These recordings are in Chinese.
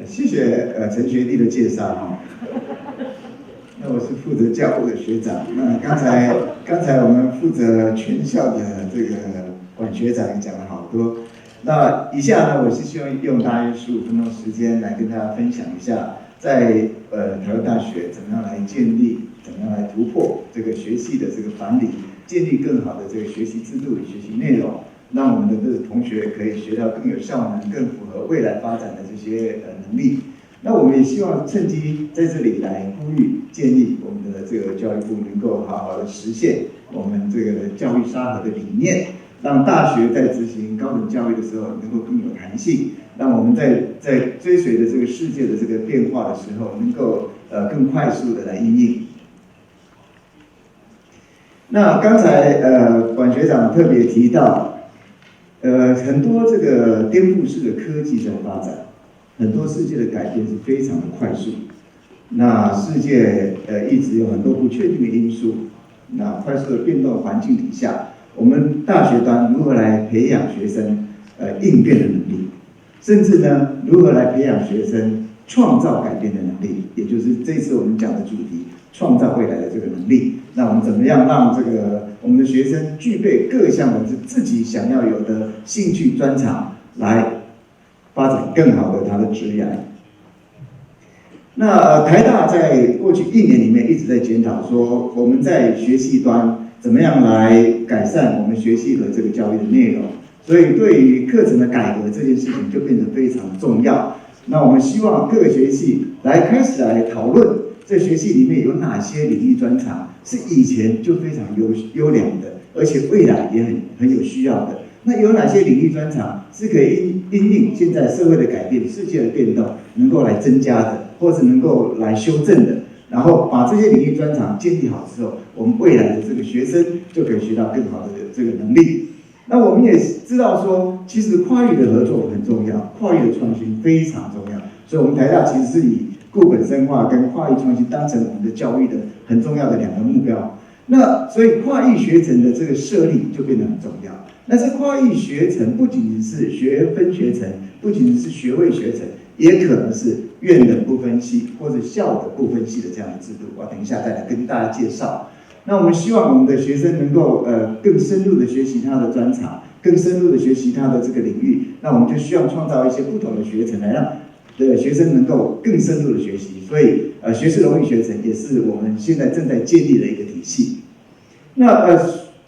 谢谢陈学弟的介绍哈。那我是负责教务的学长。那刚才我们负责全校的这个管学长也讲了好多。那以下呢，我是希望用大约15分钟时间来跟大家分享一下，在台湾大学怎么样来建立，怎么样来突破这个学系的这个藩篱，建立更好的这个学习制度与学习内容，让我们的这个同学可以学到更有效能、更符合未来发展的这些能力。那我们也希望趁机在这里来呼吁、建议我们的这个教育部能够好好的实现我们这个教育沙盒的理念，让大学在执行高等教育的时候能够更有弹性，让我们在追随着这个世界的这个变化的时候，能够更快速的来因应。那刚才管学长特别提到，很多这个颠覆式的科技在发展。很多世界的改变是非常的快速，那世界一直有很多不确定的因素，那快速的变动环境底下，我们大学端如何来培养学生应变的能力，甚至呢如何来培养学生创造改变的能力，也就是这次我们讲的主题，创造未来的这个能力。那我们怎么样让这个我们的学生具备各项的自己想要有的兴趣专长来发展更好的他的职业。那台大在过去1年里面一直在检讨说，我们在学系端怎么样来改善我们学系的这个教育的内容，所以对于课程的改革这件事情就变得非常重要。那我们希望各个学系开始来讨论，这学系里面有哪些领域专长是以前就非常优良的，而且未来也很有需要的。那有哪些领域专长是可以因应现在社会的改变、世界的变动，能够来增加的，或者能够来修正的？然后把这些领域专长建立好之后，我们未来的这个学生就可以学到更好的这个能力。那我们也知道说，其实跨域的合作很重要，跨域的创新非常重要。所以，我们台大其实是以固本深化跟跨域创新当成我们的教育的很重要的2个目标。那所以跨域学程的这个设立就变得很重要。那这跨域学程不仅仅是学分学程，不仅仅是学位学程，也可能是院的不分系或者校的不分系的这样的制度。我等一下再来跟大家介绍。那我们希望我们的学生能够更深入的学习他的专长，更深入的学习他的这个领域。那我们就需要创造一些不同的学程来让学生能够更深入的学习。所以学士荣誉学程也是我们现在正在建立的一个体系。那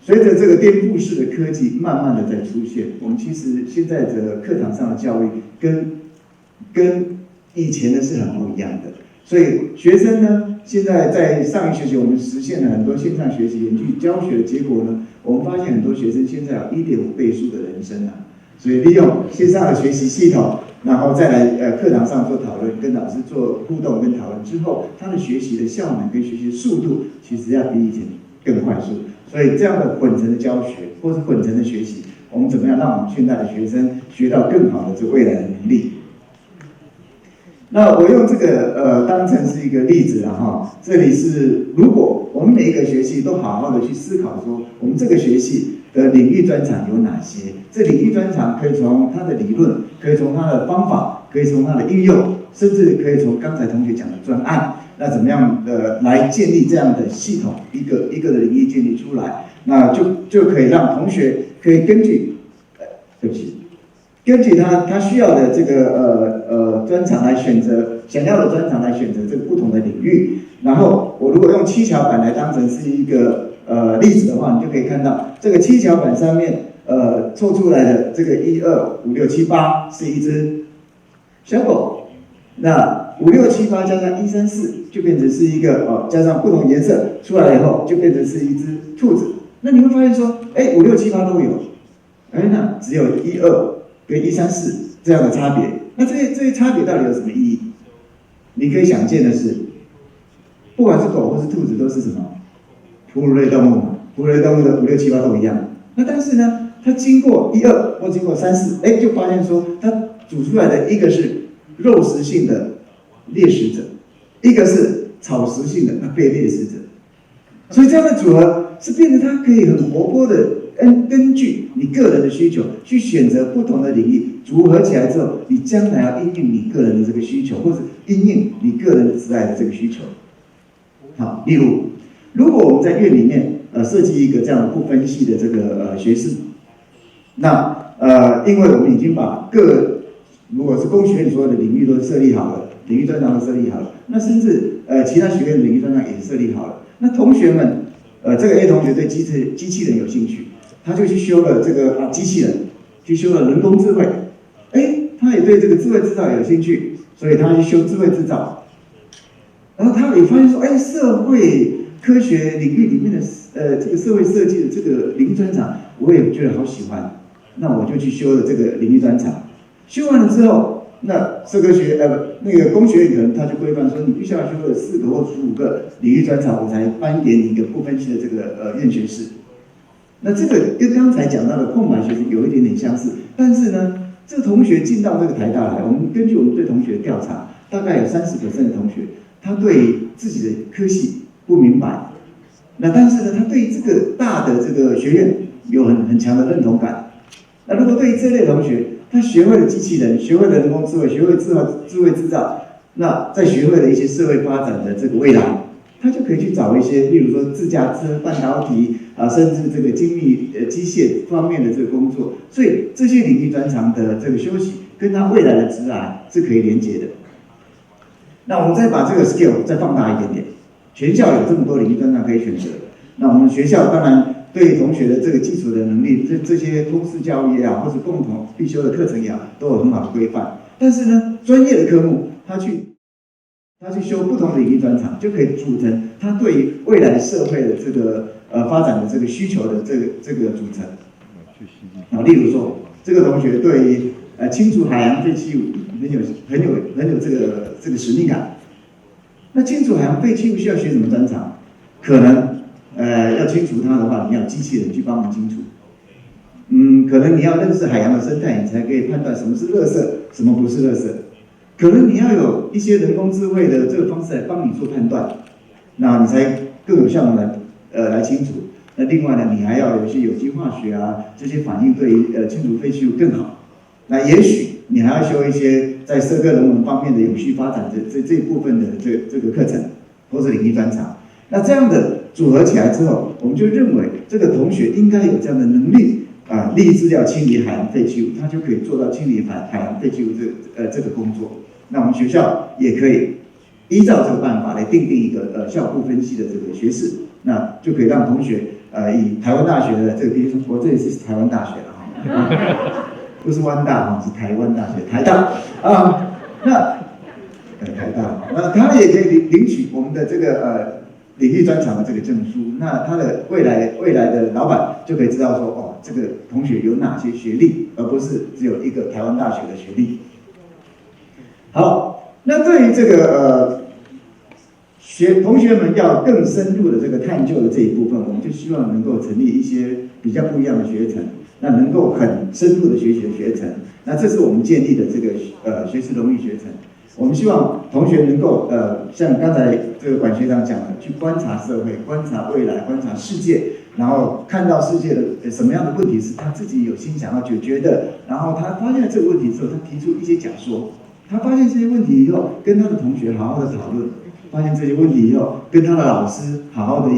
随着这个颠覆式的科技慢慢的在出现，我们其实现在的课堂上的教育跟以前的是很不一样的。所以学生呢，现在在上一学期我们实现了很多线上学习远距教学的结果呢，我们发现很多学生现在有1.5倍速的人生啊。所以利用线上的学习系统，然后再来课堂上做讨论，跟老师做互动跟讨论之后，他的学习的效能跟学习的速度其实要比以前更快速。所以这样的混成的教学或是混成的学习，我们怎么样让我们现在的学生学到更好的这未来的能力？那我用这个当成是一个例子了哈。这里是如果我们每一个学期都好好的去思考说，我们这个学系的领域专长有哪些？这领域专长可以从它的理论，可以从它的方法，可以从它的应用，甚至可以从刚才同学讲的专案。那怎么样来建立这样的系统，一个一个的领域建立出来，那就可以让同学可以根据他需要的这个专长来选择，想要的专长来选择这个不同的领域。然后我如果用7巧板来当成是一个例子的话，你就可以看到这个7巧板上面凑出来的这个1、2、5、6、7、8是一只小狗，那5、6、7、8加上1、3、4就变成是一个加上不同颜色出来以后就变成是一只兔子。那你会发现说，5、6、7、8都有，那只有1、2跟1、3、4这样的差别。那这些差别到底有什么意义？你可以想见的是，不管是狗或是兔子都是什么哺乳类动物嘛，哺乳类动物的5、6、7、8都一样。那但是呢，它经过1、2或经过3、4，就发现说它煮出来的一个是肉食性的猎食者，一个是草食性的被猎食者。所以这样的组合是变得它可以很活泼的根据你个人的需求去选择不同的领域，组合起来之后，你将来要因应你个人的这个需求，或者因应你个人职业的这个需求。好，例如，如果我们在院里面设计一个这样的不分系的这个学士，那因为我们已经把如果是工学院所有的领域都设立好了，领域专长都设立好了，那甚至其他学院的领域专长也设立好了，那同学们这个 A 同学对机器人有兴趣，他就去修了这个机器人，去修了人工智慧，他也对这个智慧制造有兴趣，所以他去修智慧制造，然后他也发现说，社会科学领域里面的这个社会设计的这个领域专长，我也觉得好喜欢，那我就去修了这个领域专长。修完了之后，那社科学那个工学院可能他就规范说，你必须要修了4个或15个领域专长，我才颁给你一个不分系的这个院学士。那这个跟刚才讲到的空白学生有一点点相似，但是呢，这个同学进到这个台大来，我们根据我们对同学的调查，大概有30%的同学，他对自己的科系不明白，那但是呢，他对这个大的这个学院有很强的认同感。那如果对于这类同学，他学会了机器人，学会了人工智慧，学会智慧制造，那再学会了一些社会发展的这个未来，他就可以去找一些，例如说自驾车、半导体甚至这个精密机械方面的这个工作。所以这些领域专长的这个休息，跟他未来的职涯是可以连接的。那我们再把这个 scale 再放大一点点，全校有这么多领域专长可以选择，那我们学校当然对同学的这个基础的能力，这些通识教育也好，或是共同必修的课程也好，都有很好的规范。但是呢，专业的科目，他去修不同的领域专长，就可以组成他对于未来社会的这个发展的这个需求的这个组成。例如说，这个同学对于清除海洋废弃物很有这个使命感。那清除海洋废弃物需要学什么专长？可能要清除它的话，你要机器人去帮忙清除。可能你要认识海洋的生态，你才可以判断什么是垃圾，什么不是垃圾。可能你要有一些人工智慧的这个方式来帮你做判断，那你才更有效的来清除。那另外呢，你还要有一些有机化学这些反应对于清除废弃物更好。那也许你还要修一些在社科人文方面的永续发展这一部分的这个课程或者领域专长。那这样的组合起来之后，我们就认为这个同学应该有这样的能力立志要清理海洋废弃物，他就可以做到清理海洋废弃物这个工作。那我们学校也可以依照这个办法来订定一个校部分析的这个学士，那就可以让同学以台湾大学的这个，比如说我这里是台湾大学了哈，不是湾大哈，是台湾大学，台大台大，那他也可以领取我们的这个领域专长的这个证书，那他的未来的老板就可以知道说，这个同学有哪些学历，而不是只有一个台湾大学的学历。好，那对于这个同学们要更深入的这个探究的这一部分，我们就希望能够成立一些比较不一样的学程，那能够很深入的学习的学程。那这是我们建立的这个学士荣誉学程。我们希望同学能够像刚才这个管学长讲的，去观察社会、观察未来、观察世界，然后看到世界的什么样的问题是他自己有心想要解决的，然后他发现了这个问题之后，他提出一些假说。他发现这些问题以后，跟他的同学好好的讨论；发现这些问题以后，跟他的老师好好的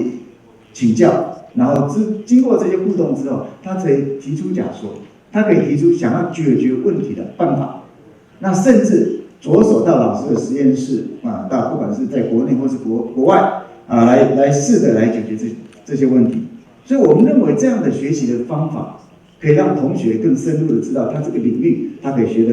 请教，然后经过这些互动之后，他可以提出假说，他可以提出想要解决问题的办法。那甚至着手到老师的实验室到不管是在国内或是国外来试着来解决这些问题。所以我们认为这样的学习的方法，可以让同学更深入的知道他这个领域，他可以学得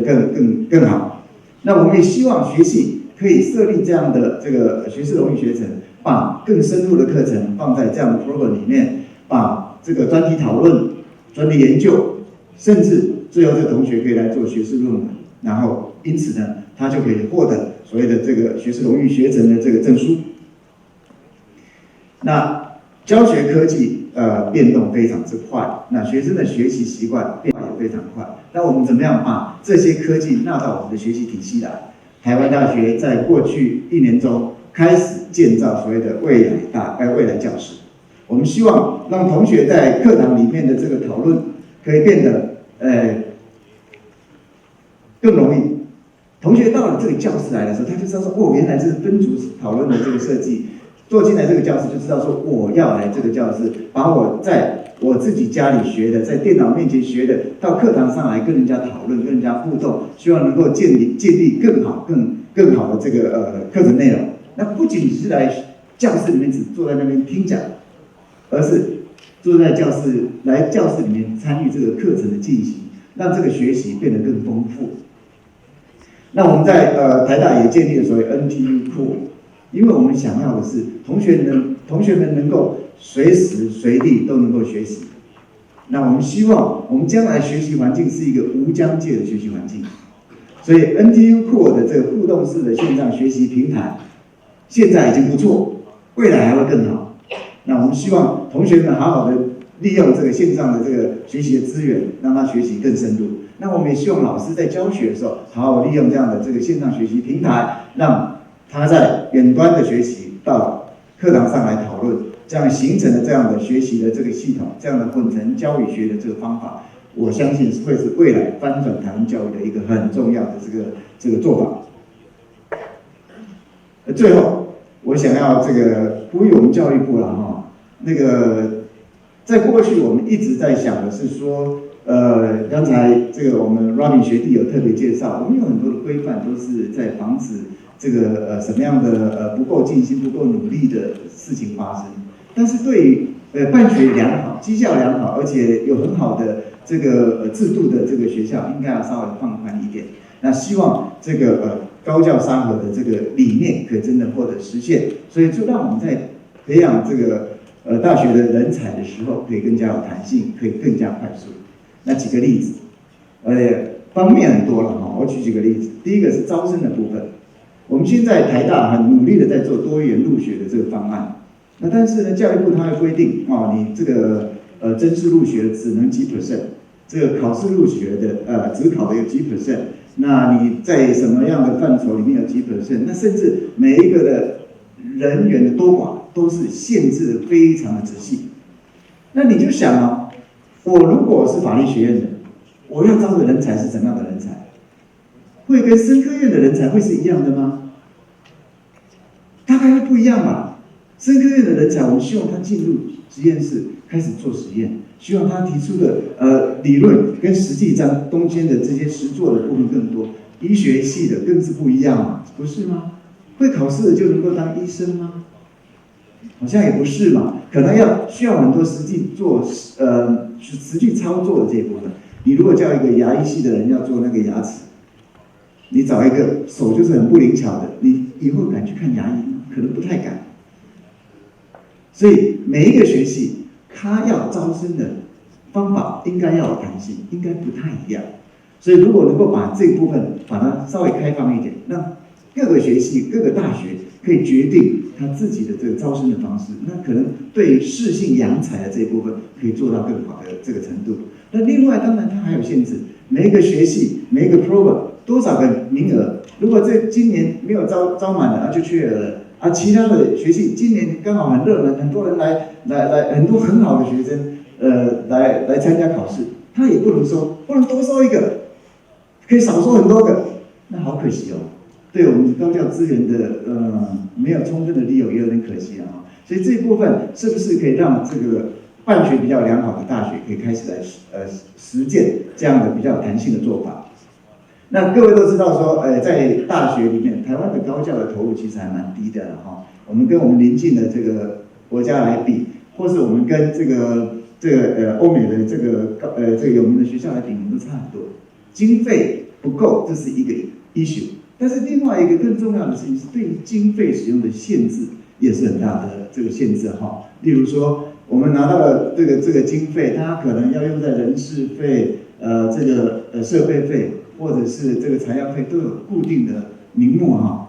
更好。那我们也希望学系可以设立这样的这个学士荣誉学程，把更深入的课程放在这样的 program 里面，把这个专题讨论、专题研究，甚至最后这个同学可以来做学士论文，然后因此呢，他就可以获得所谓的这个学士荣誉学程的这个证书。那教学科技变动非常之快，那学生的学习习惯变化也非常快。那我们怎么样把这些科技纳到我们的学习体系来？台湾大学在过去1年中开始建造所谓的未来教室。我们希望让同学在课堂里面的这个讨论可以变得更容易。同学到了这个教室来的时候，他就知道说，哦，原来这是分组讨论的这个设计。坐进来这个教室就知道说，我要来这个教室，把我在我自己家里学的，在电脑面前学的，到课堂上来跟人家讨论，跟人家互动，希望能够建立更好的这个课程内容。那不仅是来教室里面只坐在那边听讲，而是坐在教室里面参与这个课程的进行，让这个学习变得更丰富。那我们在台大也建立了所谓 NTU Core， 因为我们想要的是同学们能够随时随地都能够学习。那我们希望我们将来学习环境是一个无疆界的学习环境，所以 NTU Core 的这个互动式的线上学习平台现在已经不错，未来还会更好。那我们希望同学们好好的利用这个线上的这个学习的资源，让他学习更深入。那我们也希望老师在教学的时候，好好利用这样的这个线上学习平台，让他在远端的学习到课堂上来讨论，这样形成的这样的学习的这个系统，这样的混成教育学的这个方法，我相信会是未来翻转台湾教育的一个很重要的这个做法。最后，我想要这个呼吁我们教育部了哈，那个在过去我们一直在想的是说。刚才这个我们 Robin 学弟有特别介绍，我们有很多的规范都是在防止这个什么样的不够尽心、不够努力的事情发生。但是对于办学良好、绩效良好，而且有很好的这个制度的这个学校，应该要稍微放宽一点。那希望这个高教沙盒的这个理念可以真的获得实现，所以就让我们在培养这个大学的人才的时候，可以更加有弹性，可以更加快速。那几个例子，方面很多了哈，我举几个例子。第一个是招生的部分，我们现在台大很努力的在做多元入学的这个方案。那但是呢，教育部它会规定你这个甄试入学只能几%，这个考试入学的只考的有几%，那你在什么样的范畴里面有几%，那甚至每一个的人员的多寡都是限制的非常的仔细。那你就想啊。我如果是法律学院的，我要招的人才是怎样的人才？会跟生科院的人才会是一样的吗？大概会不一样吧。生科院的人才，我们希望他进入实验室开始做实验，希望他提出的理论跟实际中间的这些实作的部分更多。医学系的更是不一样嘛，不是吗？会考试的就能够当医生吗？好像也不是嘛，可能需要很多实际操作的这一部分。你如果叫一个牙医系的人要做那个牙齿，你找一个手就是很不灵巧的，你以后敢去看牙医吗？可能不太敢。所以每一个学系，他要招生的方法应该要有弹性，应该不太一样。所以如果能够把这部分把它稍微开放一点，让各个学系、各个大学可以决定他自己的这个招生的方式，那可能对适性扬才的这一部分可以做到更好的这个程度。那另外当然它还有限制，每一个学系、每一个 program 多少个名额，如果今年没有招满了，就缺额了啊。其他的学系今年刚好很热门，很多人来，很多很好的学生来参加考试，他也不能多收一个，可以少收很多个，那好可惜哦。对我们高教资源的没有充分的利用，也有点可惜啊。所以这一部分是不是可以让这个办学比较良好的大学可以开始来实践这样的比较有弹性的做法？那各位都知道说，在大学里面，台湾的高教的投入其实还蛮低的了哈。我们跟我们邻近的这个国家来比，或是我们跟这个欧美的这个有名的学校来比，我们都差很多。经费不够，这是一个 issue。但是另外一个更重要的事情是，对于经费使用的限制也是很大的这个限制哈。例如说，我们拿到了这个经费，它可能要用在人事费、这个设备费，或者是这个材料费都有固定的名目哈，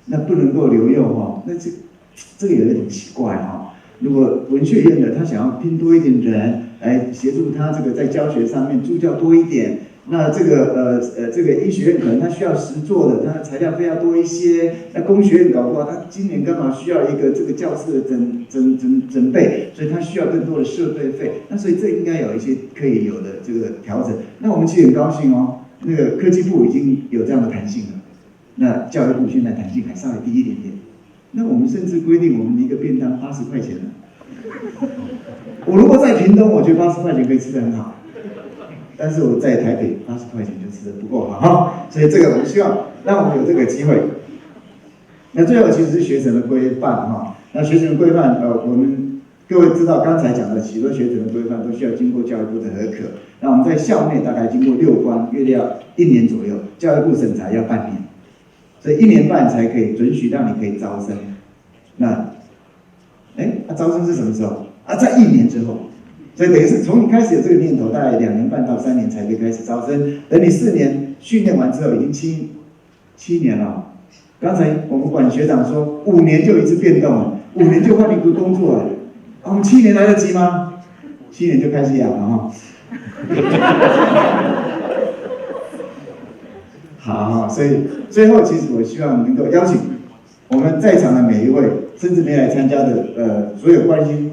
那不能够留用哈。那这个有点奇怪哈。如果文学院的他想要拼多一点人来协助他这个在教学上面助教多一点，那这个医学院可能它需要实作的，它的材料费要多一些。那工学院搞不好，它今年刚好需要一个这个教室的整备，所以它需要更多的设备费。那所以这应该有一些可以有的这个调整。那我们其实很高兴哦，那个科技部已经有这样的弹性了。那教育部现在弹性还稍微低一点点。那我们甚至规定我们一个便当80块钱了。我如果在屏东，我觉得80块钱可以吃得很好。但是我在台北80块钱就吃得不够好哈，所以这个我们希望让我们有这个机会。那最后其实是学程的规范哈，那学程的规范我们各位知道刚才讲的许多学程的规范都需要经过教育部的核可，那我们在校内大概经过6关，约要1年左右，教育部审查要半年，所以1年半才可以准许让你可以招生。那招生是什么时候？在1年之后。所以等于是从你开始有这个念头，大概2年半到3年才可以开始招生。等你4年训练完之后，已经7年了。刚才我们管学长说，5年就一次变动了，5年就换一个工作了。我们7年来得及吗？7年就开始养了哈。好，所以最后其实我希望能够邀请我们在场的每一位，甚至没来参加的所有关心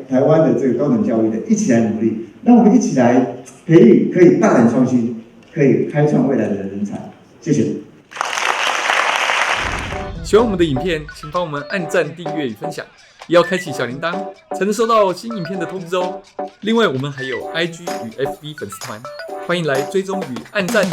台湾的这个高等教育的，一起来努力，让我们一起来培育可以大胆创新、可以开创未来的人才。谢谢。喜欢我们的影片，请帮我们按赞、订阅与分享，也要开启小铃铛，才能收到新影片的通知哦。另外，我们还有 IG 与 FB 粉丝团，欢迎来追踪与按赞。